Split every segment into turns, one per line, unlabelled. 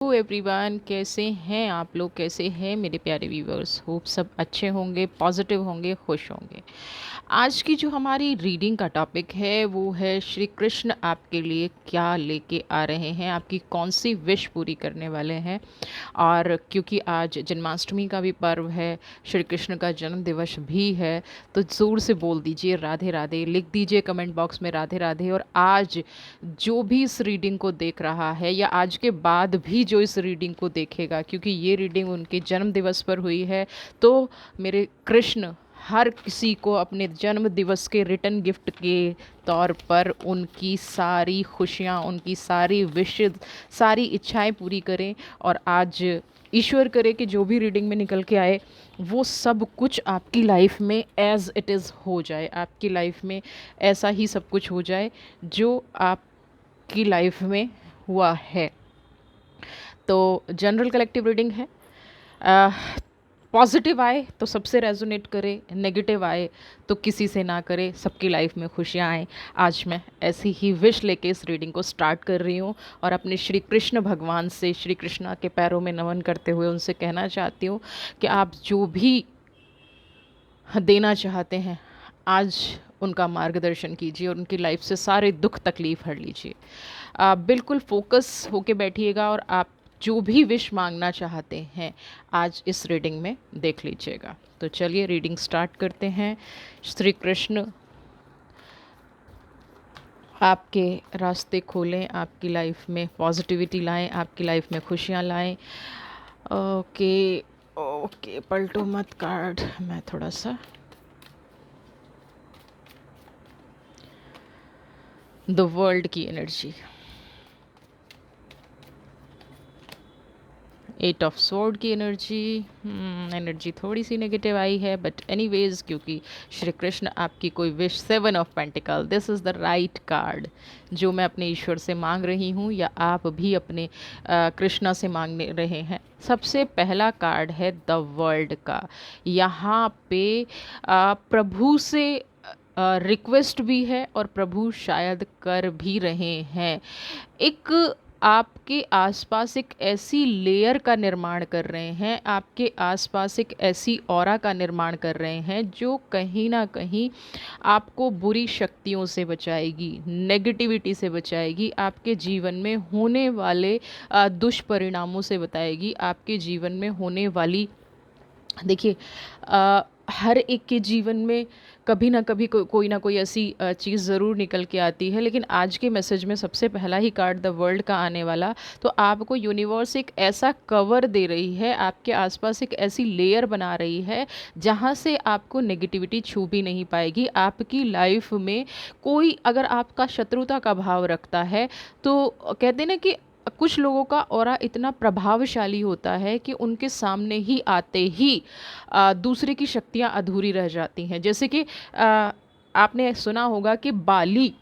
Hello everyone, कैसे हैं आप लोग? कैसे हैं मेरे प्यारे व्यूवर्स? होप सब अच्छे होंगे, पॉजिटिव होंगे, खुश होंगे। आज की जो हमारी रीडिंग का टॉपिक है वो है श्री कृष्ण आपके लिए क्या लेके आ रहे हैं, आपकी कौन सी विश पूरी करने वाले हैं। और क्योंकि आज जन्माष्टमी का भी पर्व है, श्री कृष्ण का जन्म दिवस भी है, तो ज़ोर से बोल दीजिए राधे राधे, लिख दीजिए कमेंट बॉक्स में राधे राधे। और आज जो भी इस रीडिंग को देख रहा है या आज के बाद भी जो इस रीडिंग को देखेगा, क्योंकि ये रीडिंग उनके जन्म दिवस पर हुई है, तो मेरे कृष्ण हर किसी को अपने जन्म दिवस के रिटर्न गिफ्ट के तौर पर उनकी सारी खुशियाँ, उनकी सारी विशेष, सारी इच्छाएं पूरी करें। और आज ईश्वर करे कि जो भी रीडिंग में निकल के आए वो सब कुछ आपकी लाइफ में एज़ इट इज़ हो जाए, आपकी लाइफ में ऐसा ही सब कुछ हो जाए जो आपकी लाइफ में हुआ है। तो जनरल कलेक्टिव रीडिंग है। पॉजिटिव आए तो सबसे रेजोनेट करे, नेगेटिव आए तो किसी से ना करे, सबकी लाइफ में खुशियाँ आए। आज मैं ऐसी ही विश लेके इस रीडिंग को स्टार्ट कर रही हूँ और अपने श्री कृष्ण भगवान से, श्री कृष्णा के पैरों में नमन करते हुए उनसे कहना चाहती हूँ कि आप जो भी देना चाहते हैं आज उनका मार्गदर्शन कीजिए और उनकी लाइफ से सारे दुख तकलीफ़ हर लीजिए। आप बिल्कुल फोकस होके बैठिएगा और आप जो भी विश मांगना चाहते हैं आज इस रीडिंग में देख लीजिएगा। तो चलिए रीडिंग स्टार्ट करते हैं। श्री कृष्ण आपके रास्ते खोलें, आपकी लाइफ में पॉजिटिविटी लाएं, आपकी लाइफ में खुशियाँ लाएं। ओके ओके, पलटो मत कार्ड, मैं थोड़ा सा द वर्ल्ड की एनर्जी, एट ऑफ स्वॉर्ड की एनर्जी। एनर्जी थोड़ी सी नेगेटिव आई है, बट एनीवेज क्योंकि श्री कृष्ण आपकी कोई wish, seven of pentacle, this is the right card जो मैं अपने ईश्वर से मांग रही हूँ या आप भी अपने कृष्णा से मांगने रहे हैं। सबसे पहला कार्ड है द वर्ल्ड का। यहाँ पे प्रभु से रिक्वेस्ट भी है और प्रभु शायद कर भी रहे हैं। एक आपके आसपास एक ऐसी लेयर का निर्माण कर रहे हैं, आपके आसपास एक ऐसी ऑरा का निर्माण कर रहे हैं जो कहीं ना कहीं आपको बुरी शक्तियों से बचाएगी, नेगेटिविटी से बचाएगी, आपके जीवन में होने वाले दुष्परिणामों से बताएगी, आपके जीवन में होने वाली, देखिए हर एक के जीवन में कभी ना कभी कोई ना कोई ऐसी चीज़ ज़रूर निकल के आती है। लेकिन आज के मैसेज में सबसे पहला ही कार्ड द वर्ल्ड का आने वाला, तो आपको यूनिवर्स एक ऐसा कवर दे रही है, आपके आसपास एक ऐसी लेयर बना रही है जहाँ से आपको नेगेटिविटी छू भी नहीं पाएगी। आपकी लाइफ में कोई अगर आपका शत्रुता का भाव रखता है तो कहते हैं ना कि कुछ लोगों का ऑरा इतना प्रभावशाली होता है कि उनके सामने ही आते ही दूसरे की शक्तियाँ अधूरी रह जाती हैं। जैसे कि आपने सुना होगा कि बाली,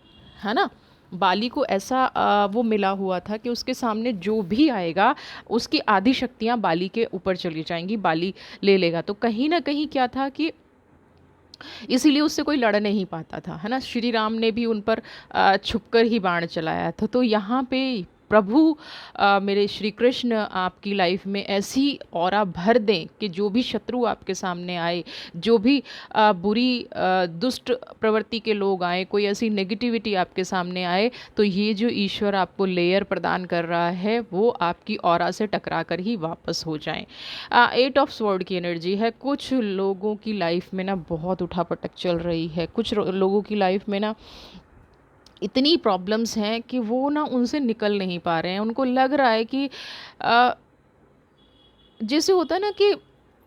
है ना, बाली को ऐसा वो मिला हुआ था कि उसके सामने जो भी आएगा उसकी आधी शक्तियाँ बाली के ऊपर चली जाएंगी, बाली ले लेगा। तो कहीं ना कहीं क्या था कि इसीलिए उससे कोई लड़ नहीं पाता था, है ना। श्री राम ने भी उन पर छुपकर ही बाण चलाया था। तो यहाँ पे प्रभु मेरे श्री कृष्ण आपकी लाइफ में ऐसी ऑरा भर दें कि जो भी शत्रु आपके सामने आए, जो भी बुरी दुष्ट प्रवृत्ति के लोग आए, कोई ऐसी नेगेटिविटी आपके सामने आए, तो ये जो ईश्वर आपको लेयर प्रदान कर रहा है वो आपकी ऑरा से टकरा कर ही वापस हो जाएं। एट ऑफ स्वॉर्ड की एनर्जी है। कुछ लोगों की लाइफ में ना बहुत उठापटक चल रही है, कुछ लोगों की लाइफ में ना इतनी प्रॉब्लम्स हैं कि वो ना उनसे निकल नहीं पा रहे हैं। उनको लग रहा है कि अ, जैसे होता है ना कि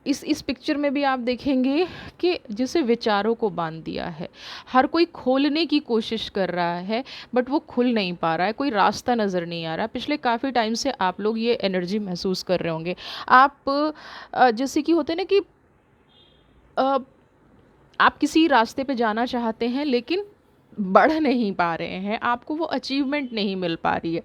इस पिक्चर में भी आप देखेंगे कि जैसे विचारों को बांध दिया है, हर कोई खोलने की कोशिश कर रहा है बट वो खुल नहीं पा रहा है, कोई रास्ता नज़र नहीं आ रहा। पिछले काफ़ी टाइम से आप लोग ये एनर्जी महसूस कर रहे होंगे। आप जैसे कि होते हैं ना कि अ, आप किसी रास्ते पे जाना चाहते हैं लेकिन बढ़ नहीं पा रहे हैं, आपको वो अचीवमेंट नहीं मिल पा रही है।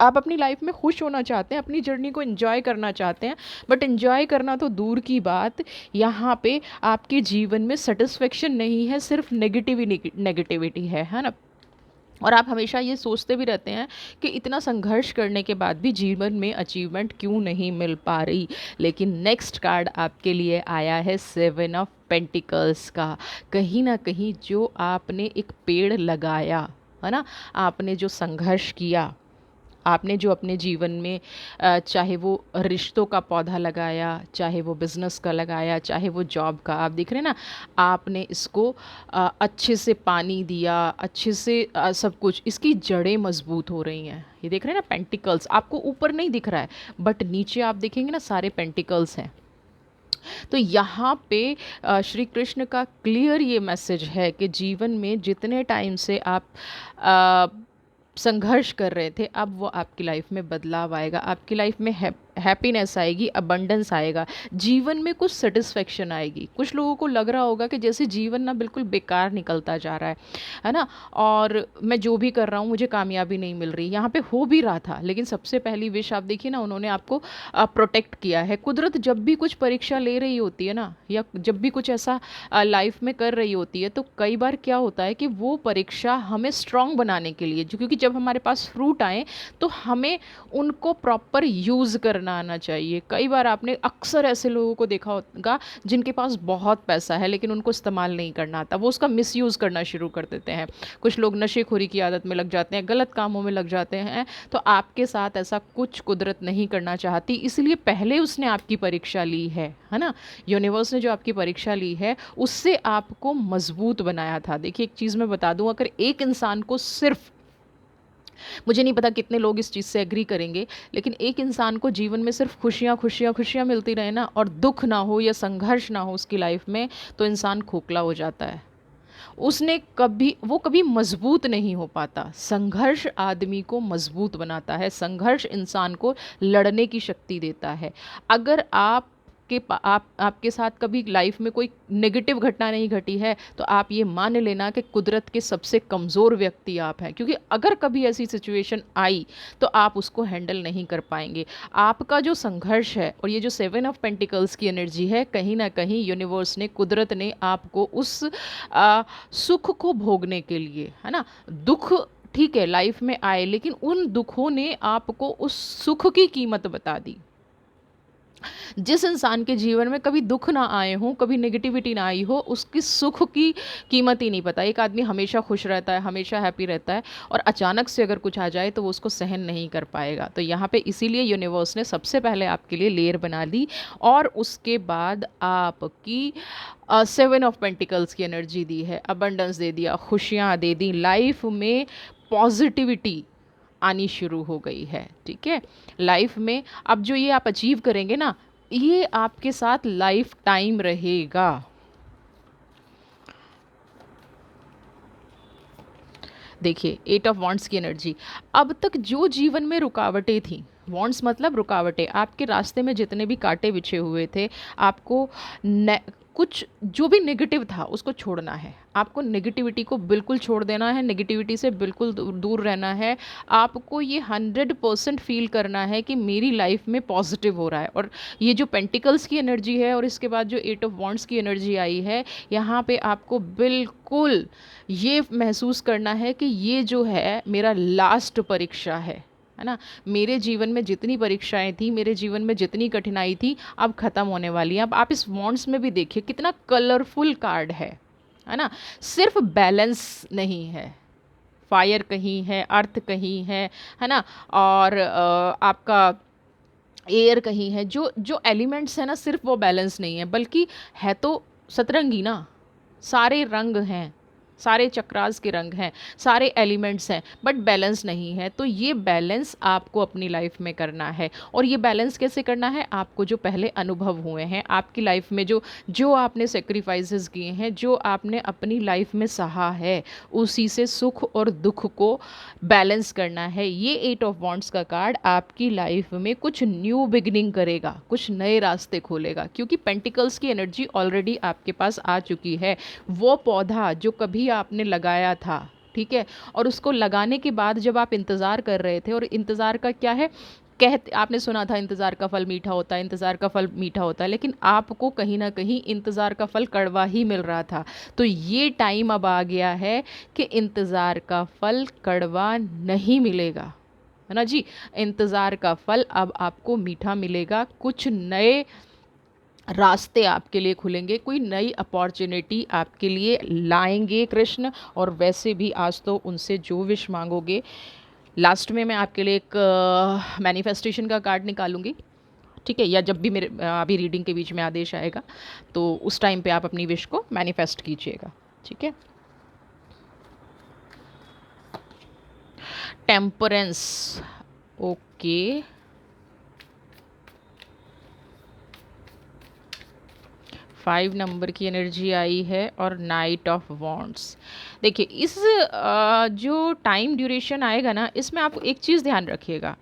आप अपनी लाइफ में खुश होना चाहते हैं, अपनी जर्नी को एंजॉय करना चाहते हैं, बट एंजॉय करना तो दूर की बात, यहाँ पे आपके जीवन में सेटिस्फेक्शन नहीं है, सिर्फ नेगेटिविटी है ना। और आप हमेशा ये सोचते भी रहते हैं कि इतना संघर्ष करने के बाद भी जीवन में अचीवमेंट क्यों नहीं मिल पा रही। लेकिन नेक्स्ट कार्ड आपके लिए आया है 7 ऑफ पेंटिकल्स का। कहीं ना कहीं जो आपने एक पेड़ लगाया है ना, आपने जो संघर्ष किया, आपने जो अपने जीवन में चाहे वो रिश्तों का पौधा लगाया, चाहे वो बिज़नेस का लगाया, चाहे वो जॉब का, आप देख रहे हैं ना, आपने इसको अच्छे से पानी दिया, अच्छे से सब कुछ, इसकी जड़ें मजबूत हो रही हैं। ये देख रहे हैं ना, पेंटिकल्स आपको ऊपर नहीं दिख रहा है बट नीचे आप देखेंगे ना सारे पेंटिकल्स हैं। तो यहाँ पे श्री कृष्ण का क्लियर ये मैसेज है कि जीवन में जितने टाइम से आप संघर्ष कर रहे थे, अब वो आपकी लाइफ में बदलाव आएगा, आपकी लाइफ में हैप्पीनेस आएगी, अबंडेंस आएगा, जीवन में कुछ सेटिस्फेक्शन आएगी। कुछ लोगों को लग रहा होगा कि जैसे जीवन ना बिल्कुल बेकार निकलता जा रहा है ना, और मैं जो भी कर रहा हूँ मुझे कामयाबी नहीं मिल रही। यहाँ पे हो भी रहा था, लेकिन सबसे पहली विश आप देखिए ना, उन्होंने आपको प्रोटेक्ट किया है। कुदरत जब भी कुछ परीक्षा ले रही होती है ना, या जब भी कुछ ऐसा लाइफ में कर रही होती है, तो कई बार क्या होता है कि वो परीक्षा हमें स्ट्रांग बनाने के लिए, क्योंकि जब हमारे पास फ्रूट आए तो हमें उनको प्रॉपर यूज़ करना आना चाहिए। कई बार आपने अक्सर ऐसे लोगों को देखा होगा जिनके पास बहुत पैसा है लेकिन उनको इस्तेमाल नहीं करना आता, वो उसका मिसयूज़ करना शुरू कर देते हैं। कुछ लोग नशेखोरी की आदत में लग जाते हैं, गलत कामों में लग जाते हैं। तो आपके साथ ऐसा कुछ कुदरत नहीं करना चाहती, इसलिए पहले उसने आपकी परीक्षा ली है ना। यूनिवर्स ने जो आपकी परीक्षा ली है उससे आपको मजबूत बनाया था। देखिए एक चीज़ मैं बता दूं, अगर एक इंसान को सिर्फ, मुझे नहीं पता कितने लोग इस चीज़ से एग्री करेंगे, लेकिन एक इंसान को जीवन में सिर्फ खुशियाँ खुशियाँ खुशियाँ मिलती रहे ना, और दुख ना हो या संघर्ष ना हो उसकी लाइफ में, तो इंसान खोखला हो जाता है। उसने कभी, वो कभी मजबूत नहीं हो पाता। संघर्ष आदमी को मजबूत बनाता है, संघर्ष इंसान को लड़ने की शक्ति देता है। अगर आपके साथ कभी लाइफ में कोई नेगेटिव घटना नहीं घटी है, तो आप ये मान लेना कि कुदरत के सबसे कमज़ोर व्यक्ति आप हैं, क्योंकि अगर कभी ऐसी सिचुएशन आई तो आप उसको हैंडल नहीं कर पाएंगे। आपका जो संघर्ष है, और ये जो 7 ऑफ पेंटिकल्स की एनर्जी है, कहीं ना कहीं यूनिवर्स ने, कुदरत ने आपको उस सुख को भोगने के लिए, है ना, दुख ठीक है लाइफ में आए, लेकिन उन दुखों ने आपको उस सुख की कीमत बता दी। जिस इंसान के जीवन में कभी दुख ना आए हों, कभी नेगेटिविटी ना आई हो, उसकी सुख की कीमत ही नहीं पता। एक आदमी हमेशा खुश रहता है, हमेशा हैप्पी रहता है, और अचानक से अगर कुछ आ जाए तो वो उसको सहन नहीं कर पाएगा। तो यहाँ पे इसीलिए यूनिवर्स ने सबसे पहले आपके लिए लेयर बना दी, और उसके बाद आपकी 7 ऑफ पेंटिकल्स की एनर्जी दी है, अबंडेंस दे दिया, खुशियाँ दे दी, लाइफ में पॉजिटिविटी आनी शुरू हो गई है। ठीक है, लाइफ में अब जो ये आप अचीव करेंगे ना, ये आपके साथ लाइफ टाइम रहेगा। देखिए 8 ऑफ वॉन्ड्स की एनर्जी, अब तक जो जीवन में रुकावटें थी, वॉन्ड्स मतलब रुकावटें, आपके रास्ते में जितने भी कांटे बिछे हुए थे, आपको कुछ जो भी नेगेटिव था उसको छोड़ना है। आपको नेगेटिविटी को बिल्कुल छोड़ देना है, नेगेटिविटी से बिल्कुल दूर रहना है। आपको ये 100% फील करना है कि मेरी लाइफ में पॉजिटिव हो रहा है। और ये जो पेंटिकल्स की एनर्जी है और इसके बाद जो 8 ऑफ वॉन्ड्स की एनर्जी आई है, यहाँ पे आपको बिल्कुल ये महसूस करना है कि ये जो है मेरा लास्ट परीक्षा है ना। मेरे जीवन में जितनी परीक्षाएं थी, मेरे जीवन में जितनी कठिनाई थी, अब ख़त्म होने वाली है। अब आप इस वॉन्ड्स में भी देखिए कितना कलरफुल कार्ड है ना। सिर्फ बैलेंस नहीं है, फायर कहीं है, अर्थ कहीं है ना, और आपका एयर कहीं है। जो जो एलिमेंट्स है ना, सिर्फ वो बैलेंस नहीं है, बल्कि है तो सतरंगी ना, सारे रंग हैं, सारे चक्रास के रंग हैं, सारे एलिमेंट्स हैं, बट बैलेंस नहीं है। तो ये बैलेंस आपको अपनी लाइफ में करना है। और ये बैलेंस कैसे करना है? आपको जो पहले अनुभव हुए हैं आपकी लाइफ में, जो जो आपने सेक्रीफाइसेस किए हैं, जो आपने अपनी लाइफ में सहा है, उसी से सुख और दुख को बैलेंस करना है। ये 8 ऑफ वॉन्ड्स का कार्ड आपकी लाइफ में कुछ न्यू बिगिनिंग करेगा, कुछ नए रास्ते खोलेगा, क्योंकि पेंटिकल्स की एनर्जी ऑलरेडी आपके पास आ चुकी है। वो पौधा जो कभी आपने लगाया था, ठीक है, और उसको लगाने के बाद जब आप इंतज़ार कर रहे थे, और इंतज़ार का क्या है, कहते आपने सुना था इंतज़ार का फल मीठा होता है, इंतज़ार का फल मीठा होता है, लेकिन आपको कहीं न कहीं इंतज़ार का फल कड़वा ही मिल रहा था। तो ये टाइम अब आ गया है कि इंतज़ार का फल कड़वा नहीं मिलेगा, है ना जी? इंतज़ार का फल अब आपको मीठा मिलेगा। कुछ नए रास्ते आपके लिए खुलेंगे, कोई नई अपॉर्चुनिटी आपके लिए लाएँगे कृष्ण। और वैसे भी आज तो उनसे जो विश माँगोगे, लास्ट में मैं आपके लिए एक मैनिफेस्टेशन का कार्ड निकालूंगी, ठीक है? या जब भी मेरे अभी रीडिंग के बीच में आदेश आएगा तो उस टाइम पे आप अपनी विश को मैनिफेस्ट कीजिएगा, ठीक है? Temperance, okay. 5 नंबर की एनर्जी आई है और नाइट ऑफ वॉन्ड्स। देखिए इस जो टाइम ड्यूरेशन आएगा ना, इसमें आप एक चीज़ ध्यान रखिएगा।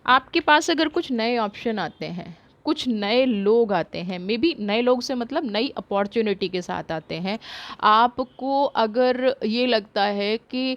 आपके पास अगर कुछ नए ऑप्शन आते हैं, कुछ नए लोग आते हैं, मे बी नए लोग से मतलब नई अपॉर्चुनिटी के साथ आते हैं। आपको अगर ये लगता है कि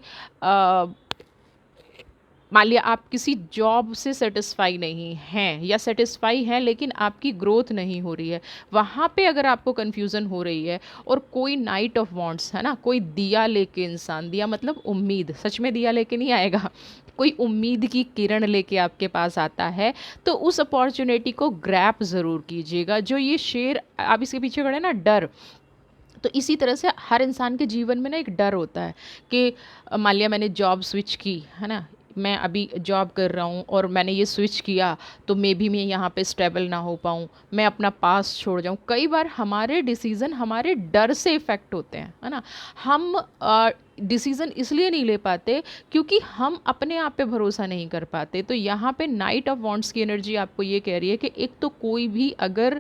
मान लिया आप किसी जॉब से सेटिस्फाई नहीं हैं या सेटिस्फाई हैं लेकिन आपकी ग्रोथ नहीं हो रही है, वहाँ पे अगर आपको कन्फ्यूज़न हो रही है और कोई नाइट ऑफ वॉन्ट्स, है ना, कोई दिया लेके इंसान, दिया मतलब उम्मीद, सच में दिया लेके नहीं आएगा, कोई उम्मीद की किरण लेके आपके पास आता है, तो उस अपॉर्चुनिटी को ग्रैब ज़रूर कीजिएगा। जो ये शेर आप इसके पीछे खड़े हैं ना, डर, तो इसी तरह से हर इंसान के जीवन में ना एक डर होता है कि मान लिया मैंने जॉब स्विच की, है ना, मैं अभी जॉब कर रहा हूँ और मैंने ये स्विच किया तो मे बी मैं यहाँ पे स्टेबल ना हो पाऊँ, मैं अपना पास छोड़ जाऊँ। कई बार हमारे डिसीज़न हमारे डर से इफ़ेक्ट होते हैं, है ना। हम डिसीज़न इसलिए नहीं ले पाते क्योंकि हम अपने आप पे भरोसा नहीं कर पाते। तो यहाँ पे नाइट ऑफ वॉन्ट्स की एनर्जी आपको ये कह रही है कि एक तो कोई भी अगर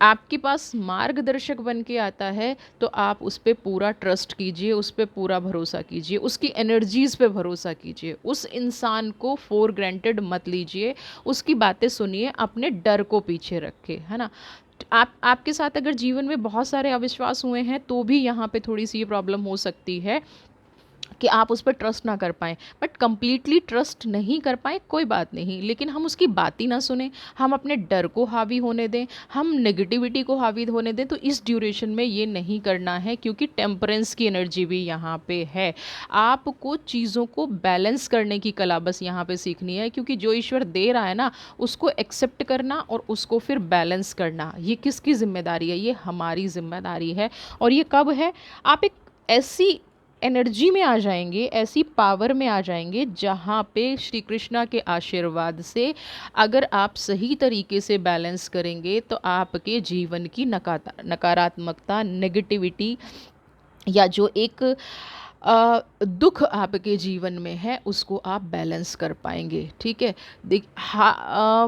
आपके पास मार्गदर्शक बन के आता है तो आप उस पर पूरा ट्रस्ट कीजिए, उस पर पूरा भरोसा कीजिए, उसकी एनर्जीज़ पे भरोसा कीजिए, उस इंसान को फॉर ग्रांटेड मत लीजिए, उसकी बातें सुनिए, अपने डर को पीछे रखे, है ना। आपके साथ अगर जीवन में बहुत सारे अविश्वास हुए हैं तो भी यहाँ पे थोड़ी सी ये प्रॉब्लम हो सकती है कि आप उस पर ट्रस्ट ना कर पाएँ, बट कम्प्लीटली ट्रस्ट नहीं कर पाएँ कोई बात नहीं, लेकिन हम उसकी बात ही ना सुने, हम अपने डर को हावी होने दें, हम नेगेटिविटी को हावी होने दें, तो इस ड्यूरेशन में ये नहीं करना है क्योंकि टेम्परेंस की एनर्जी भी यहाँ पे है। आपको चीज़ों को बैलेंस करने की कला बस यहाँ पे सीखनी है, क्योंकि जो ईश्वर दे रहा है ना उसको एक्सेप्ट करना और उसको फिर बैलेंस करना, ये किसकी जिम्मेदारी है? ये हमारी जिम्मेदारी है। और ये कब है? आप एक ऐसी एनर्जी में आ जाएंगे, ऐसी पावर में आ जाएंगे जहाँ पे श्री कृष्णा के आशीर्वाद से अगर आप सही तरीके से बैलेंस करेंगे तो आपके जीवन की नकारात्मकता, नेगेटिविटी या जो एक दुख आपके जीवन में है उसको आप बैलेंस कर पाएंगे, ठीक है।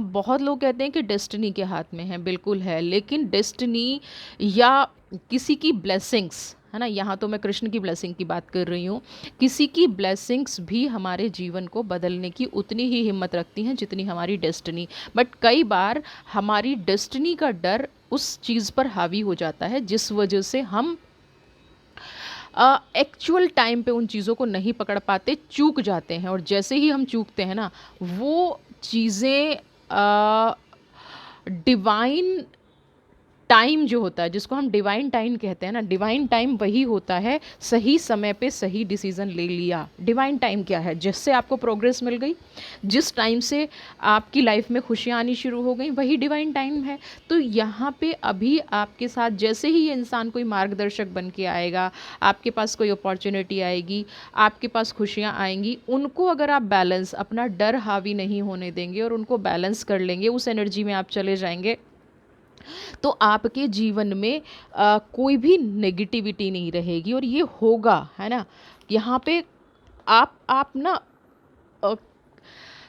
बहुत लोग कहते हैं कि डेस्टिनी के हाथ में है, बिल्कुल है, लेकिन डेस्टिनी या किसी की ब्लेसिंग्स, है ना, यहाँ तो मैं कृष्ण की ब्लेसिंग की बात कर रही हूँ, किसी की ब्लेसिंग्स भी हमारे जीवन को बदलने की उतनी ही हिम्मत रखती हैं जितनी हमारी डेस्टिनी। बट कई बार हमारी डेस्टिनी का डर उस चीज़ पर हावी हो जाता है जिस वजह से हम एक्चुअल टाइम पे उन चीज़ों को नहीं पकड़ पाते, चूक जाते हैं। और जैसे ही हम चूकते हैं ना, वो चीज़ें डिवाइन टाइम जो होता है, जिसको हम डिवाइन टाइम कहते हैं ना, डिवाइन टाइम वही होता है सही समय पे सही डिसीज़न ले लिया। डिवाइन टाइम क्या है? जिससे आपको प्रोग्रेस मिल गई, जिस टाइम से आपकी लाइफ में खुशियाँ आनी शुरू हो गई, वही डिवाइन टाइम है। तो यहाँ पे अभी आपके साथ जैसे ही ये इंसान कोई मार्गदर्शक बन के आएगा, आपके पास कोई अपॉर्चुनिटी आएगी, आपके पास खुशियाँ आएंगी, उनको अगर आप बैलेंस, अपना डर हावी नहीं होने देंगे और उनको बैलेंस कर लेंगे, उस एनर्जी में आप चले जाएंगे, तो आपके जीवन में कोई भी नेगेटिविटी नहीं रहेगी। और ये होगा, है ना। यहाँ पे आप ना अ,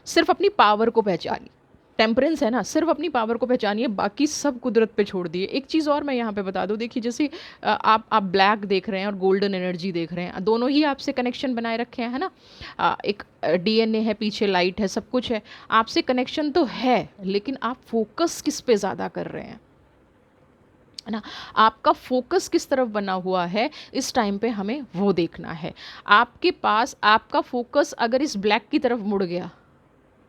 सिर्फ अपनी पावर को पहचानिए। टेम्परेंस है ना, सिर्फ अपनी पावर को पहचानिए, बाकी सब कुदरत पे छोड़ दिए। एक चीज़ और मैं यहाँ पे बता दूँ, देखिए जैसे आप ब्लैक देख रहे हैं और गोल्डन एनर्जी देख रहे हैं, दोनों ही आपसे कनेक्शन बनाए रखे हैं, है ना। एक डीएनए है, पीछे लाइट है, सब कुछ है, आपसे कनेक्शन तो है, लेकिन आप फोकस किस पे ज़्यादा कर रहे हैं, है ना। आपका फोकस किस तरफ बना हुआ है, इस टाइम पे हमें वो देखना है। आपके पास आपका फोकस अगर इस ब्लैक की तरफ मुड़ गया,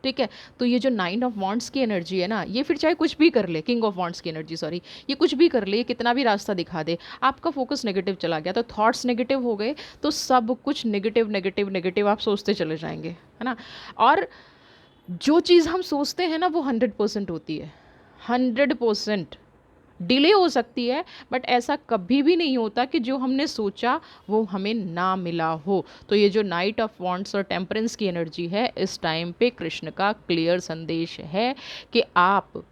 ठीक है। तो ये जो 9 ऑफ वॉन्ड्स की एनर्जी है ना, ये फिर चाहे कुछ भी कर ले, किंग ऑफ वॉन्ड्स की एनर्जी सॉरी, ये कुछ भी कर ले, ये कितना भी रास्ता दिखा दे, आपका फोकस नेगेटिव चला गया तो थॉट्स नेगेटिव हो गए, तो सब कुछ नेगेटिव नेगेटिव नेगेटिव आप सोचते चले जाएंगे, है ना। और जो चीज़ हम सोचते हैं ना वो 100% होती है, 100%। डिले हो सकती है बट ऐसा कभी भी नहीं होता कि जो हमने सोचा वो हमें ना मिला हो। तो ये जो नाइट ऑफ वॉन्ट्स और टेम्परेंस की एनर्जी है, इस टाइम पे कृष्ण का क्लियर संदेश है कि आप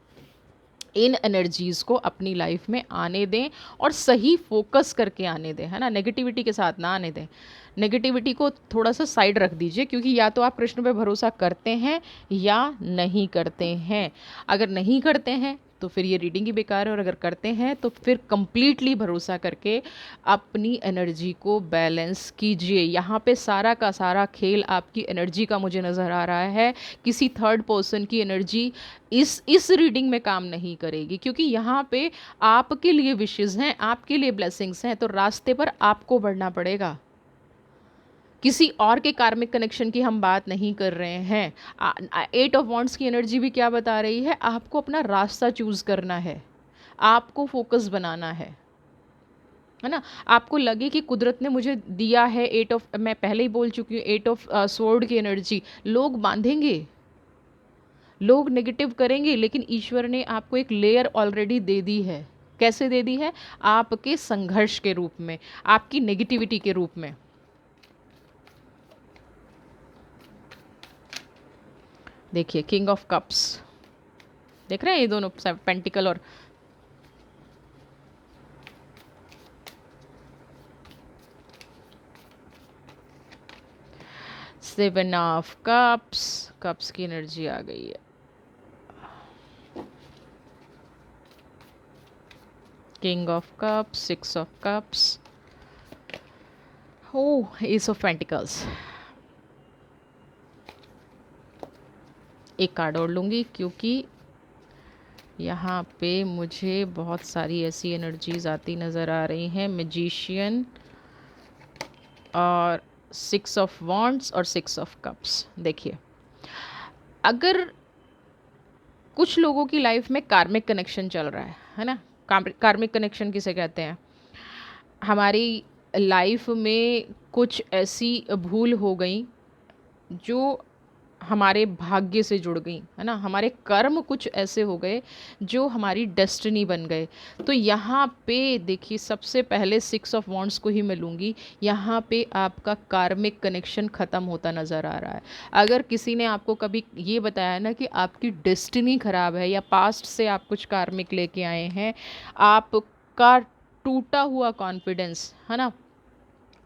इन एनर्जीज़ को अपनी लाइफ में आने दें और सही फोकस करके आने दें, है ना। नेगेटिविटी के साथ ना आने दें, नेगेटिविटी को थोड़ा सा साइड रख दीजिए, क्योंकि या तो आप कृष्ण पे भरोसा करते हैं या नहीं करते हैं। अगर नहीं करते हैं तो फिर ये रीडिंग ही बेकार है, और अगर करते हैं तो फिर कंप्लीटली भरोसा करके अपनी एनर्जी को बैलेंस कीजिए। यहाँ पे सारा का सारा खेल आपकी एनर्जी का मुझे नज़र आ रहा है, किसी थर्ड पर्सन की एनर्जी इस रीडिंग में काम नहीं करेगी, क्योंकि यहाँ पे आपके लिए विशेज़ हैं, आपके लिए ब्लेसिंग्स हैं, तो रास्ते पर आपको बढ़ना पड़ेगा। किसी और के कार्मिक कनेक्शन की हम बात नहीं कर रहे हैं। 8 ऑफ वॉन्ड्स की एनर्जी भी क्या बता रही है, आपको अपना रास्ता चूज़ करना है, आपको फोकस बनाना है ना। आपको लगे कि कुदरत ने मुझे दिया है 8 ऑफ, मैं पहले ही बोल चुकी हूँ, 8 ऑफ स्वॉर्ड की एनर्जी, लोग बांधेंगे, लोग नेगेटिव करेंगे, लेकिन ईश्वर ने आपको एक लेयर ऑलरेडी दे दी है। कैसे दे दी है, आपके संघर्ष के रूप में, आपकी नेगेटिविटी के रूप में। देखिए किंग ऑफ कप्स, देख रहे हैं ये दोनों पेंटिकल और सेवन ऑफ कप्स, कप्स की एनर्जी आ गई है। King of cups, 6 of cups, oh S of pentacles. एक कार्ड और लूँगी क्योंकि यहाँ पे मुझे बहुत सारी ऐसी एनर्जीज आती नज़र आ रही हैं। मैजिशियन और 6 ऑफ वॉन्ड्स और 6 ऑफ कप्स। देखिए, अगर कुछ लोगों की लाइफ में कार्मिक कनेक्शन चल रहा है ना, कार्मिक कनेक्शन किसे कहते हैं, हमारी लाइफ में कुछ ऐसी भूल हो गई जो हमारे भाग्य से जुड़ गई, है ना, हमारे कर्म कुछ ऐसे हो गए जो हमारी डेस्टिनी बन गए। तो यहाँ पे देखिए, सबसे पहले 6 ऑफ वॉन्ड्स को ही मैं लूँगी। यहाँ पे आपका कार्मिक कनेक्शन ख़त्म होता नज़र आ रहा है। अगर किसी ने आपको कभी ये बताया ना कि आपकी डेस्टिनी ख़राब है, या पास्ट से आप कुछ कार्मिक लेके आए हैं, आपका टूटा हुआ कॉन्फिडेंस, है ना,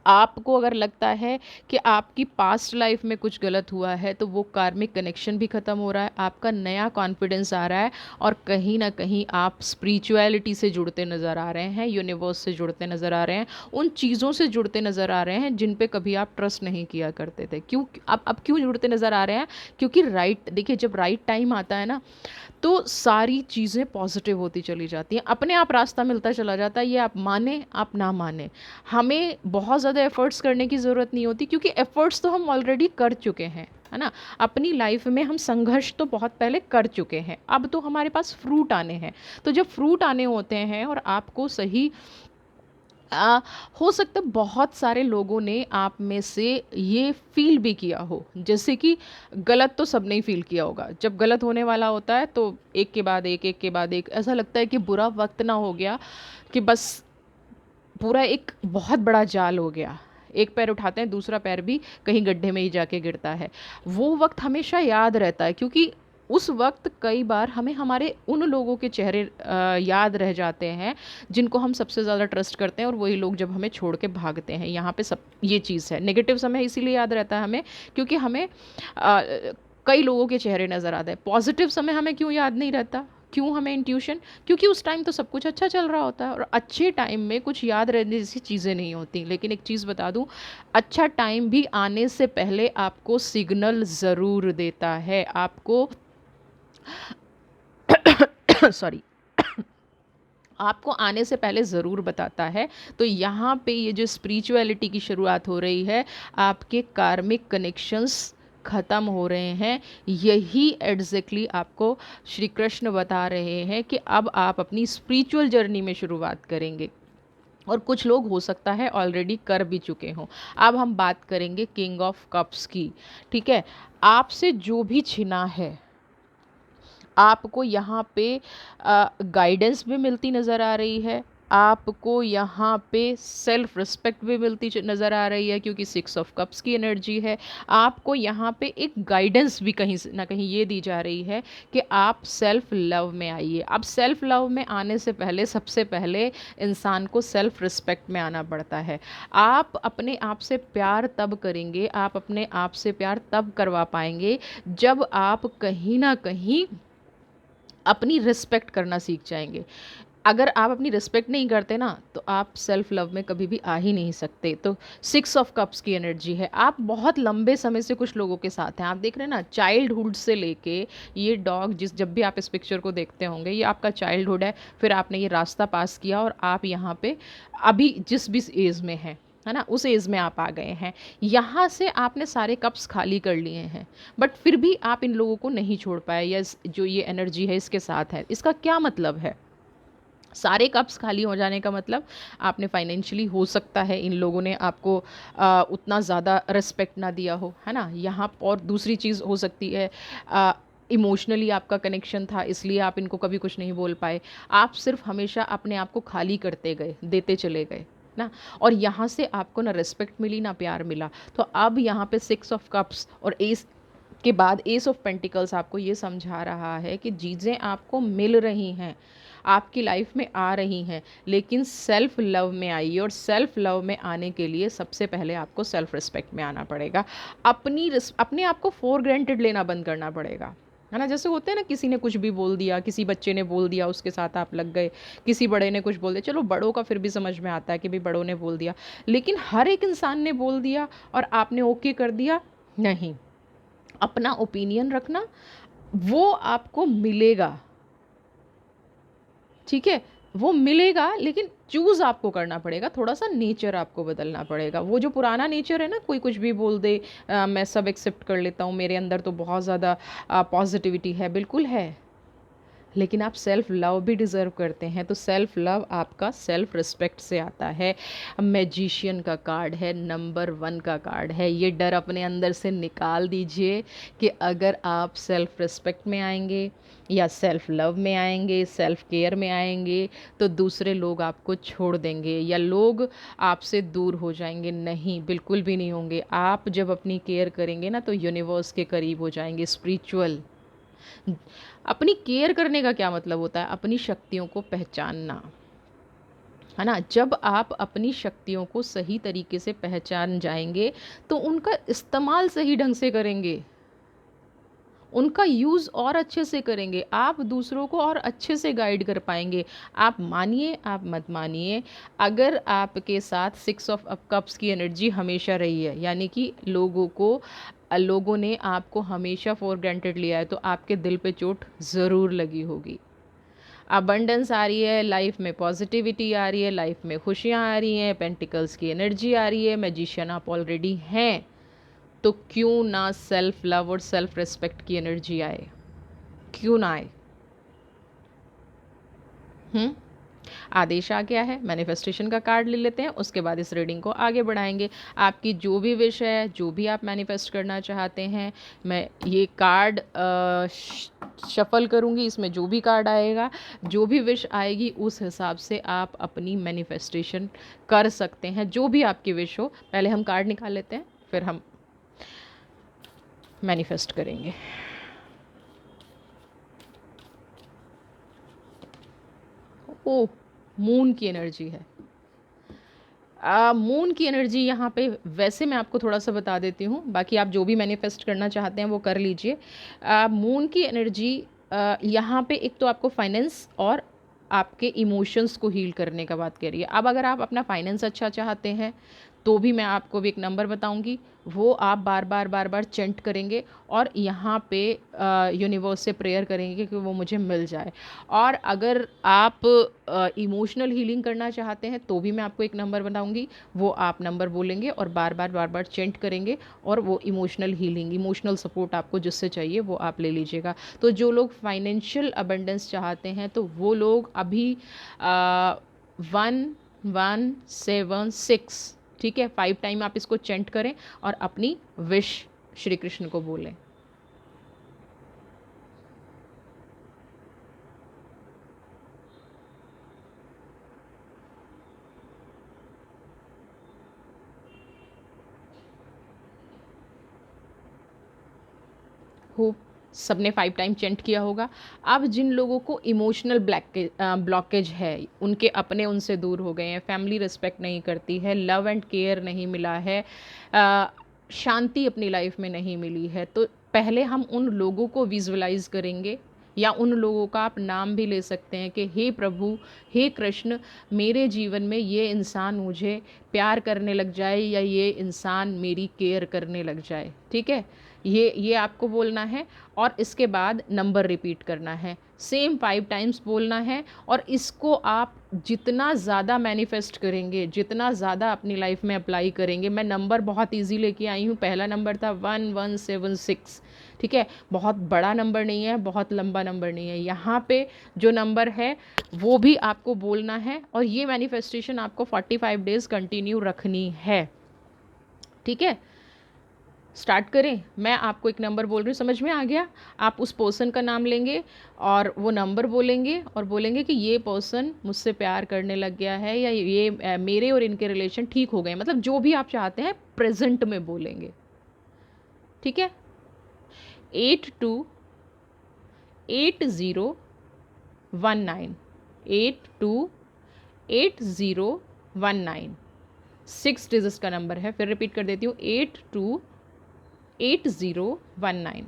आपको अगर लगता है कि आपकी पास्ट लाइफ में कुछ गलत हुआ है, तो वो कार्मिक कनेक्शन भी ख़त्म हो रहा है, आपका नया कॉन्फिडेंस आ रहा है, और कहीं ना कहीं आप स्पिरिचुअलिटी से जुड़ते नज़र आ रहे हैं, यूनिवर्स से जुड़ते नज़र आ रहे हैं, उन चीज़ों से जुड़ते नज़र आ रहे हैं जिन पे कभी आप ट्रस्ट नहीं किया करते थे। क्यों अब क्यों जुड़ते नज़र आ रहे हैं, क्योंकि देखिए, जब राइट टाइम आता है ना, तो सारी चीज़ें पॉजिटिव होती चली जाती हैं, अपने आप रास्ता मिलता चला जाता है। ये आप माने आप ना माने, हमें बहुत ज़्यादा एफ़र्ट्स करने की ज़रूरत नहीं होती, क्योंकि एफ़र्ट्स तो हम ऑलरेडी कर चुके हैं, है ना। अपनी लाइफ में हम संघर्ष तो बहुत पहले कर चुके हैं, अब तो हमारे पास फ्रूट आने हैं। तो जब फ्रूट आने होते हैं और आपको सही हो सकता है बहुत सारे लोगों ने आप में से ये फील भी किया हो, जैसे कि गलत तो सब ने फील किया होगा, जब गलत होने वाला होता है तो एक के बाद एक के बाद एक ऐसा लगता है कि बुरा वक्त ना हो गया, कि बस पूरा एक बहुत बड़ा जाल हो गया, एक पैर उठाते हैं दूसरा पैर भी कहीं गड्ढे में ही जाके गिरता है। वो वक्त हमेशा याद रहता है, क्योंकि उस वक्त कई बार हमें हमारे उन लोगों के चेहरे याद रह जाते हैं जिनको हम सबसे ज़्यादा ट्रस्ट करते हैं, और वही लोग जब हमें छोड़ के भागते हैं। यहाँ पे सब ये चीज़ है। नेगेटिव समय इसीलिए याद रहता है हमें, क्योंकि हमें कई लोगों के चेहरे नज़र आते हैं। पॉजिटिव समय हमें क्यों याद नहीं रहता, क्यों हमें इंट्यूशन, क्योंकि उस टाइम तो सब कुछ अच्छा चल रहा होता है, और अच्छे टाइम में कुछ याद रहने जैसी चीज़ें नहीं होती। लेकिन एक चीज़ बता दूं, अच्छा टाइम भी आने से पहले आपको सिग्नल ज़रूर देता है, आपको सॉरी आपको आने से पहले ज़रूर बताता है। तो यहाँ पे ये जो स्पिरिचुअलिटी की शुरुआत हो रही है, आपके कार्मिक कनेक्शंस ख़त्म हो रहे हैं। यही एग्जैक्टली आपको श्री कृष्ण बता रहे हैं कि अब आप अपनी स्पिरिचुअल जर्नी में शुरुआत करेंगे, और कुछ लोग हो सकता है ऑलरेडी कर भी चुके हों। अब हम बात करेंगे किंग ऑफ कप्स की, ठीक है। आपसे जो भी छिना है, आपको यहाँ पे गाइडेंस भी मिलती नज़र आ रही है, आपको यहाँ पे सेल्फ रिस्पेक्ट भी मिलती नज़र आ रही है, क्योंकि 6 ऑफ कप्स की एनर्जी है। आपको यहाँ पे एक गाइडेंस भी कहीं ना कहीं ये दी जा रही है कि आप सेल्फ लव में आइए। अब सेल्फ लव में आने से पहले सबसे पहले इंसान को सेल्फ रिस्पेक्ट में आना पड़ता है। आप अपने आप से प्यार तब करेंगे, आप अपने आप से प्यार तब करवा पाएंगे जब आप कहीं ना कहीं अपनी रिस्पेक्ट करना सीख जाएंगे। अगर आप अपनी रिस्पेक्ट नहीं करते ना, तो आप सेल्फ लव में कभी भी आ ही नहीं सकते। तो 6 ऑफ कप्स की एनर्जी है। आप बहुत लंबे समय से कुछ लोगों के साथ हैं, आप देख रहे हैं ना, चाइल्डहुड से लेके ये डॉग, जब भी आप इस पिक्चर को देखते होंगे, ये आपका चाइल्डहुड है। फिर आपने ये रास्ता पास किया और आप यहाँ पे अभी जिस भी एज में हैं, है ना, उस एज में आप आ गए हैं। यहाँ से आपने सारे कप्स खाली कर लिए हैं, बट फिर भी आप इन लोगों को नहीं छोड़ पाए, या जो ये एनर्जी है इसके साथ है। इसका क्या मतलब है? सारे कप्स खाली हो जाने का मतलब आपने फाइनेंशियली, हो सकता है इन लोगों ने आपको उतना ज़्यादा रिस्पेक्ट ना दिया हो, है ना, यहाँ। और दूसरी चीज़ हो सकती है इमोशनली आपका कनेक्शन था, इसलिए आप इनको कभी कुछ नहीं बोल पाए। आप सिर्फ हमेशा अपने आप को खाली करते गए, देते चले गए ना, और यहाँ से आपको ना रिस्पेक्ट मिली ना प्यार मिला। तो अब यहाँ पे 6 ऑफ कप्स और एस के बाद एस ऑफ पेंटिकल्स आपको ये समझा रहा है कि चीज़ें आपको मिल रही हैं, आपकी लाइफ में आ रही हैं, लेकिन सेल्फ लव में आइए। और सेल्फ लव में आने के लिए सबसे पहले आपको सेल्फ रिस्पेक्ट में आना पड़ेगा। अपने आप को फॉर ग्रांटेड लेना बंद करना पड़ेगा, है ना। जैसे होते हैं ना, किसी ने कुछ भी बोल दिया, किसी बच्चे ने बोल दिया, उसके साथ आप लग गए, किसी बड़े ने कुछ बोल दिया, चलो बड़ों का फिर भी समझ में आता है कि भाई बड़ों ने बोल दिया, लेकिन हर एक इंसान ने बोल दिया और आपने ओके कर दिया, नहीं। अपना ओपिनियन रखना, वो आपको मिलेगा, ठीक है, वो मिलेगा, लेकिन चूज़ आपको करना पड़ेगा। थोड़ा सा नेचर आपको बदलना पड़ेगा। वो जो पुराना नेचर है ना, कोई कुछ भी बोल दे, मैं सब एक्सेप्ट कर लेता हूँ, मेरे अंदर तो बहुत ज़्यादा पॉजिटिविटी है, बिल्कुल है, लेकिन आप सेल्फ लव भी डिज़र्व करते हैं। तो सेल्फ लव आपका सेल्फ रिस्पेक्ट से आता है। मैजिशियन का कार्ड है, नंबर 1 का कार्ड है। ये डर अपने अंदर से निकाल दीजिए कि अगर आप सेल्फ रिस्पेक्ट में आएंगे या सेल्फ लव में आएंगे, सेल्फ केयर में आएंगे, तो दूसरे लोग आपको छोड़ देंगे या लोग आपसे दूर हो जाएंगे। नहीं, बिल्कुल भी नहीं होंगे। आप जब अपनी केयर करेंगे ना, तो यूनिवर्स के करीब हो जाएंगे, स्पिरिचुअल। अपनी केयर करने का क्या मतलब होता है? अपनी शक्तियों को पहचानना, है ना। जब आप अपनी शक्तियों को सही तरीके से पहचान जाएंगे, तो उनका इस्तेमाल सही ढंग से करेंगे, उनका यूज़ और अच्छे से करेंगे, आप दूसरों को और अच्छे से गाइड कर पाएंगे। आप मानिए, आप मत मानिए, अगर आपके साथ 6 ऑफ कप्स की एनर्जी हमेशा रही है, यानी कि लोगों ने आपको हमेशा फॉर ग्रांटेड लिया है, तो आपके दिल पे चोट ज़रूर लगी होगी। अबंडेंस आ रही है लाइफ में, पॉजिटिविटी आ रही है लाइफ में, खुशियाँ आ रही हैं, पेंटिकल्स की एनर्जी आ रही है, मैजिशियन आप ऑलरेडी हैं, तो क्यों ना सेल्फ लव और सेल्फ रिस्पेक्ट की एनर्जी आए? क्यों ना आए? आदेश आ गया है। मैनिफेस्टेशन का कार्ड ले लेते हैं, उसके बाद इस रीडिंग को आगे बढ़ाएंगे। आपकी जो भी विश है, जो भी आप मैनिफेस्ट करना चाहते हैं, मैं ये कार्ड शफल करूँगी, इसमें जो भी कार्ड आएगा, जो भी विश आएगी, उस हिसाब से आप अपनी मैनिफेस्टेशन कर सकते हैं, जो भी आपकी विश हो। पहले हम कार्ड निकाल लेते हैं, फिर हम मैनिफेस्ट करेंगे। ओ, मून की एनर्जी है। मून की एनर्जी यहाँ पे, वैसे मैं आपको थोड़ा सा बता देती हूँ, बाकी आप जो भी मैनिफेस्ट करना चाहते हैं वो कर लीजिए। मून की एनर्जी यहाँ पे एक तो आपको फाइनेंस और आपके इमोशंस को हील करने का बात कह रही है। अब अगर आप अपना फाइनेंस अच्छा चाहते हैं, तो भी मैं आपको भी एक नंबर बताऊंगी, वो आप बार बार बार बार चेंट करेंगे और यहाँ पे यूनिवर्स से प्रेयर करेंगे कि वो मुझे मिल जाए। और अगर आप इमोशनल हीलिंग करना चाहते हैं तो भी मैं आपको एक नंबर बताऊंगी, वो आप नंबर बोलेंगे और बार बार बार बार चेंट करेंगे और वो इमोशनल हीलिंग, इमोशनल सपोर्ट आपको जिससे चाहिए वो आप ले लीजिएगा। तो जो लोग फाइनेंशियल अबंडेंस चाहते हैं तो वो लोग अभी 1176, ठीक है, 5 टाइम आप इसको चेंट करें और अपनी विश श्री कृष्ण को बोलें। होप सबने 5 टाइम चेंट किया होगा। अब जिन लोगों को इमोशनल ब्लॉकेज है, उनके अपने उनसे दूर हो गए हैं, फैमिली रिस्पेक्ट नहीं करती है, लव एंड केयर नहीं मिला है, शांति अपनी लाइफ में नहीं मिली है, तो पहले हम उन लोगों को विजुअलाइज करेंगे या उन लोगों का आप नाम भी ले सकते हैं कि हे प्रभु, हे कृष्ण, मेरे जीवन में ये इंसान मुझे प्यार करने लग जाए या ये इंसान मेरी केयर करने लग जाए। ठीक है, ये आपको बोलना है और इसके बाद नंबर रिपीट करना है, सेम 5 टाइम्स बोलना है। और इसको आप जितना ज़्यादा मैनिफेस्ट करेंगे, जितना ज़्यादा अपनी लाइफ में अप्लाई करेंगे, मैं नंबर बहुत इजी लेके आई हूँ। पहला नंबर था 1176, ठीक है, बहुत बड़ा नंबर नहीं है, बहुत लंबा नंबर नहीं है। यहाँ पे जो नंबर है वो भी आपको बोलना है और ये मैनिफेस्टेशन आपको 45 डेज़ कंटिन्यू रखनी है। ठीक है, स्टार्ट करें। मैं आपको एक नंबर बोल रही हूँ, समझ में आ गया? आप उस पर्सन का नाम लेंगे और वो नंबर बोलेंगे और बोलेंगे कि ये पर्सन मुझसे प्यार करने लग गया है या ये मेरे और इनके रिलेशन ठीक हो गए, मतलब जो भी आप चाहते हैं प्रेजेंट में बोलेंगे। ठीक है, 828019, 828019 6 डिजिट्स का नंबर है। फिर रिपीट कर देती हूँ, 828019,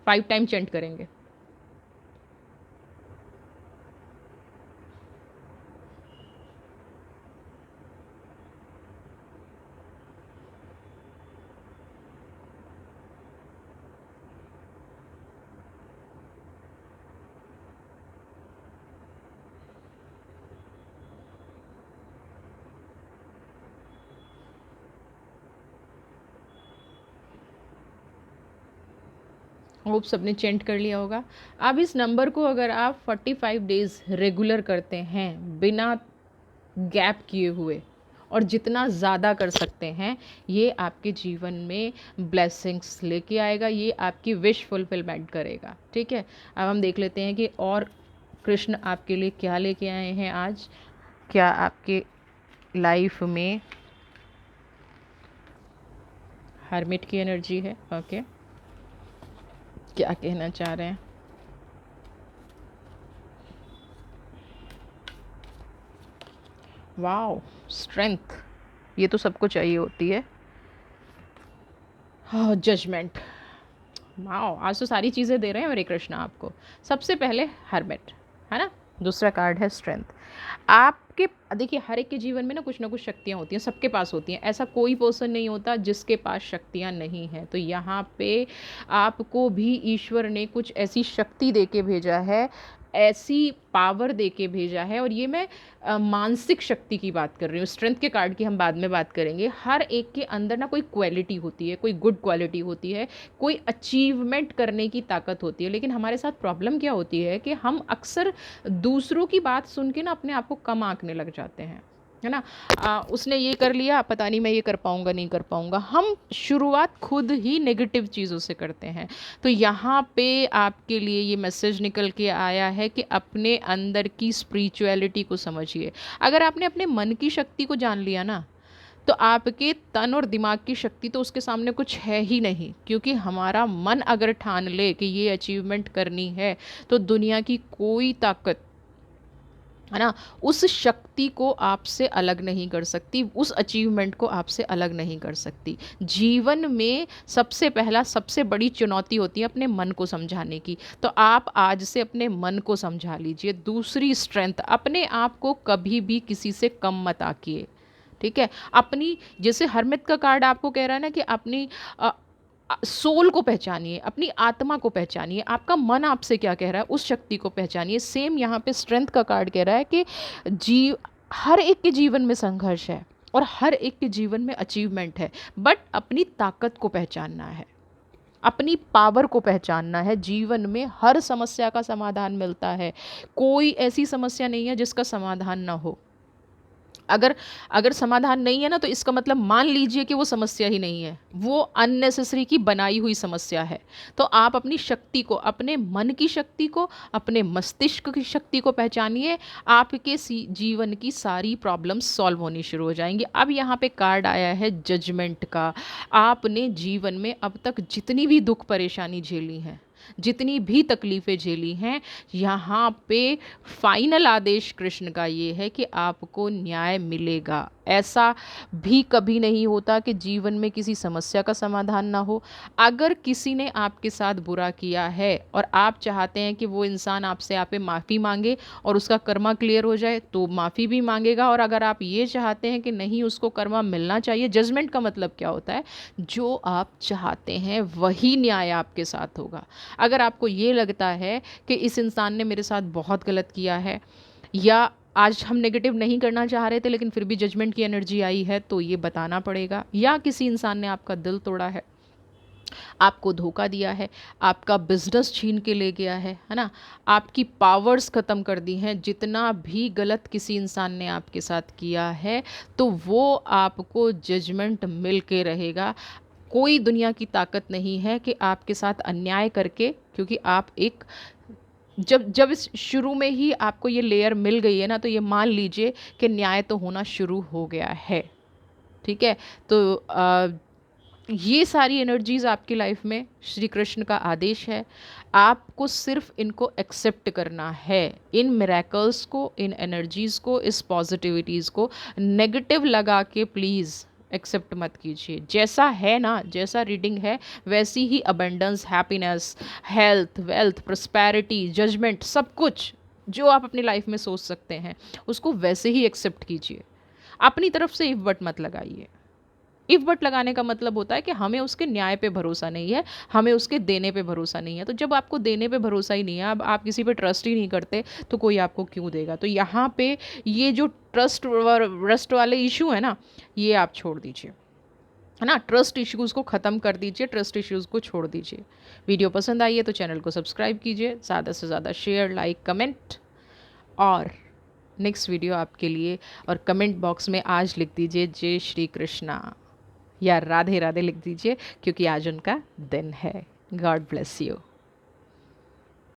5 टाइम चेंट करेंगे। होप सबने चेंट कर लिया होगा। अब इस नंबर को अगर आप 45 डेज़ रेगुलर करते हैं बिना गैप किए हुए और जितना ज़्यादा कर सकते हैं, ये आपके जीवन में ब्लेसिंग्स लेके आएगा, ये आपकी विश फुलफिलमेंट करेगा। ठीक है, अब हम देख लेते हैं कि और कृष्ण आपके लिए क्या लेके आए हैं आज। क्या आपके लाइफ में हर्मिट की एनर्जी है? ओके, क्या कहना चाह रहे हैं? वाओ, स्ट्रेंथ, ये तो सबको चाहिए होती है। हाँ, जजमेंट, वाओ, आज तो सारी चीज़ें दे रहे हैं मेरे कृष्ण आपको। सबसे पहले हर्मिट है ना, दूसरा कार्ड है स्ट्रेंथ। आपके देखिए, हर एक के जीवन में ना कुछ शक्तियाँ होती हैं, सबके पास होती हैं, ऐसा कोई पर्सन नहीं होता जिसके पास शक्तियाँ नहीं हैं। तो यहाँ पे आपको भी ईश्वर ने कुछ ऐसी शक्ति दे के भेजा है, ऐसी पावर दे के भेजा है। और ये मैं मानसिक शक्ति की बात कर रही हूँ, स्ट्रेंथ के कार्ड की हम बाद में बात करेंगे। हर एक के अंदर ना कोई क्वालिटी होती है, कोई गुड क्वालिटी होती है, कोई अचीवमेंट करने की ताकत होती है। लेकिन हमारे साथ प्रॉब्लम क्या होती है कि हम अक्सर दूसरों की बात सुन के ना अपने आप को कम आंकने लग जाते हैं, है ना। उसने ये कर लिया, पता नहीं मैं ये कर पाऊँगा नहीं कर पाऊँगा, हम शुरुआत खुद ही नेगेटिव चीज़ों से करते हैं। तो यहाँ पे आपके लिए ये मैसेज निकल के आया है कि अपने अंदर की स्पिरिचुअलिटी को समझिए। अगर आपने अपने मन की शक्ति को जान लिया ना, तो आपके तन और दिमाग की शक्ति तो उसके सामने कुछ है ही नहीं। क्योंकि हमारा मन अगर ठान ले कि ये अचीवमेंट करनी है, तो दुनिया की कोई ताकत, है ना, उस शक्ति को आपसे अलग नहीं कर सकती, उस अचीवमेंट को आपसे अलग नहीं कर सकती। जीवन में सबसे पहला सबसे बड़ी चुनौती होती है अपने मन को समझाने की। तो आप आज से अपने मन को समझा लीजिए। दूसरी स्ट्रेंथ, अपने आप को कभी भी किसी से कम मत आकिए। ठीक है। अपनी, जैसे हरमित का कार्ड आपको कह रहा है ना कि अपनी सोल को पहचानिए, अपनी आत्मा को पहचानिए, आपका मन आपसे क्या कह रहा है उस शक्ति को पहचानिए। सेम यहाँ पे स्ट्रेंथ का कार्ड कह रहा है कि हर एक के जीवन में संघर्ष है और हर एक के जीवन में अचीवमेंट है, बट अपनी ताकत को पहचानना है, अपनी पावर को पहचानना है। जीवन में हर समस्या का समाधान मिलता है, कोई ऐसी समस्या नहीं है जिसका समाधान ना हो। अगर अगर समाधान नहीं है ना, तो इसका मतलब मान लीजिए कि वो समस्या ही नहीं है, वो अननेसेसरी की बनाई हुई समस्या है। तो आप अपनी शक्ति को, अपने मन की शक्ति को, अपने मस्तिष्क की शक्ति को पहचानिए, आपके जीवन की सारी प्रॉब्लम्स सॉल्व होनी शुरू हो जाएंगी। अब यहाँ पे कार्ड आया है जजमेंट का। आपने जीवन में अब तक जितनी भी दुख परेशानी झेली हैं, जितनी भी तकलीफ़ें झेली हैं, यहाँ पे फाइनल आदेश कृष्ण का ये है कि आपको न्याय मिलेगा। ऐसा भी कभी नहीं होता कि जीवन में किसी समस्या का समाधान ना हो। अगर किसी ने आपके साथ बुरा किया है और आप चाहते हैं कि वो इंसान आपसे आप पे माफ़ी मांगे और उसका कर्मा क्लियर हो जाए, तो माफ़ी भी मांगेगा। और अगर आप ये चाहते हैं कि नहीं, उसको कर्मा मिलना चाहिए, जजमेंट का मतलब क्या होता है, जो आप चाहते हैं वही न्याय आपके साथ होगा। अगर आपको ये लगता है कि इस इंसान ने मेरे साथ बहुत गलत किया है, या आज हम नेगेटिव नहीं करना चाह रहे थे लेकिन फिर भी जजमेंट की एनर्जी आई है, तो ये बताना पड़ेगा। या किसी इंसान ने आपका दिल तोड़ा है, आपको धोखा दिया है, आपका बिजनेस छीन के ले गया है ना, आपकी पावर्स ख़त्म कर दी हैं, जितना भी गलत किसी इंसान ने आपके साथ किया है, तो वो आपको जजमेंट मिल के रहेगा। कोई दुनिया की ताकत नहीं है कि आपके साथ अन्याय करके, क्योंकि आप एक, जब जब इस शुरू में ही आपको ये लेयर मिल गई है ना, तो ये मान लीजिए कि न्याय तो होना शुरू हो गया है। ठीक है। तो ये सारी एनर्जीज़ आपकी लाइफ में श्री कृष्ण का आदेश है। आपको सिर्फ इनको एक्सेप्ट करना है, इन मिरेकल्स को, इन एनर्जीज़ को, इस पॉजिटिविटीज़ को। नेगेटिव लगा के प्लीज़ एक्सेप्ट मत कीजिए। जैसा है ना, जैसा रीडिंग है वैसी ही abundance, happiness, health, wealth, prosperity, judgment, सब कुछ जो आप अपनी लाइफ में सोच सकते हैं उसको वैसे ही एक्सेप्ट कीजिए। अपनी तरफ से इफ बट मत लगाइए। इफ बट लगाने का मतलब होता है कि हमें उसके न्याय पे भरोसा नहीं है, हमें उसके देने पे भरोसा नहीं है। तो जब आपको देने पे भरोसा ही नहीं है, अब आप किसी पे ट्रस्ट ही नहीं करते, तो कोई आपको क्यों देगा। तो यहाँ पे ये जो ट्रस्ट वाले इशू है ना, ये आप छोड़ दीजिए, है ना। ट्रस्ट इश्यूज़ को ख़त्म कर दीजिए, ट्रस्ट इश्यूज़ को छोड़ दीजिए। वीडियो पसंद आई है तो चैनल को सब्सक्राइब कीजिए, ज़्यादा से ज़्यादा शेयर, लाइक, कमेंट। और नेक्स्ट वीडियो आपके लिए, और कमेंट बॉक्स में आज लिख दीजिए जय श्री कृष्णा या राधे राधे लिख दीजिए, क्योंकि आज उनका दिन है। God bless you.